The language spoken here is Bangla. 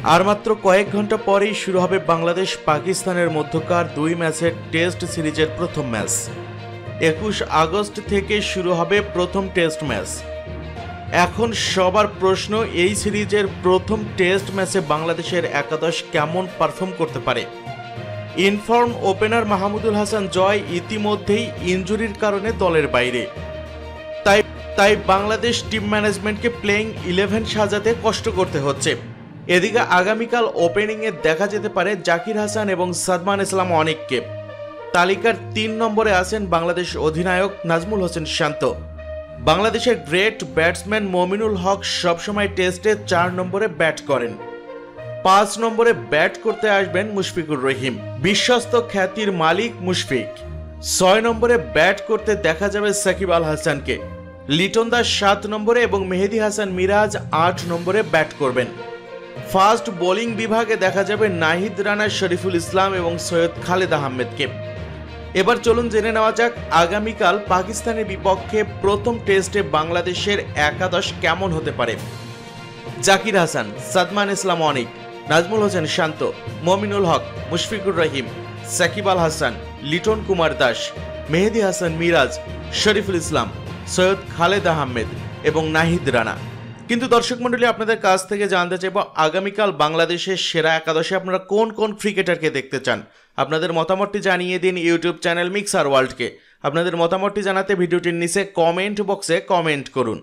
আর মাত্র কয়েক ঘন্টা পরেই শুরু হবে বাংলাদেশ পাকিস্তানের মধ্যকার 2 ম্যাচের টেস্ট সিরিজের প্রথম ম্যাচ। 21 আগস্ট থেকে শুরু হবে প্রথম টেস্ট ম্যাচ। এখন সবার প্রশ্ন, এই সিরিজের প্রথম টেস্ট ম্যাচে বাংলাদেশের একাদশ কেমন পারফর্ম করতে পারে। ইনফর্ম ওপেনার মাহমুদুল হাসান জয় ইতিমধ্যেই ইনজুরির কারণে দলের বাইরে। তাই বাংলাদেশ টিম ম্যানেজমেন্টকে প্লেইং 11 সাজাতে কষ্ট করতে হচ্ছে। এদিকে আগামীকাল ওপেনিংয়ে দেখা যেতে পারে জাকির হাসান এবং সাদমান ইসলাম অনিককে। তালিকার 3 নম্বরে আছেন বাংলাদেশ অধিনায়ক নাজমুল হোসেন শান্ত। বাংলাদেশের গ্রেট ব্যাটসম্যান মমিনুল হক সবসময় টেস্টে 4 নম্বরে ব্যাট করেন। 5 নম্বরে ব্যাট করতে আসবেন মুশফিকুর রহিম, বিশ্বস্ত খ্যাতির মালিক মুশফিক। 6 নম্বরে ব্যাট করতে দেখা যাবে সাকিব আল হাসানকে। লিটন দাস 7 নম্বরে এবং মেহেদী হাসান মিরাজ 8 নম্বরে ব্যাট করবেন। ফাস্ট বোলিং বিভাগে দেখা যাবে নাহিদ রানা, শরীফুল ইসলাম এবং সৈয়দ খালেদ আহমেদকে। এবার চলুন জেনে নেওয়া যাক আগামীকাল পাকিস্তানের বিপক্ষে প্রথম টেস্টে বাংলাদেশের একাদশ কেমন হতে পারে। জাকির হাসান, সাদমান ইসলাম অনিক, নাজমুল হোসেন শান্ত, মমিনুল হক, মুশফিকুর রহিম, সাকিব আল হাসান, লিটন কুমার দাস, মেহেদী হাসান মিরাজ, শরীফুল ইসলাম, সৈয়দ খালেদ আহমেদ এবং নাহিদ রানা। কিন্তু দর্শক মণ্ডলী, আপনাদের কাছ থেকে জানতে চাইব আগামীকাল বাংলাদেশের সেরা একাদশে আপনারা কোন কোন ক্রিকেটারকে দেখতে চান। আপনাদের মতামতটি জানিয়ে দিন ইউটিউব চ্যানেল মিক্সার ওয়ার্ল্ডকে। আপনাদের মতামতটি জানাতে ভিডিওটির নিচে কমেন্ট বক্সে কমেন্ট করুন।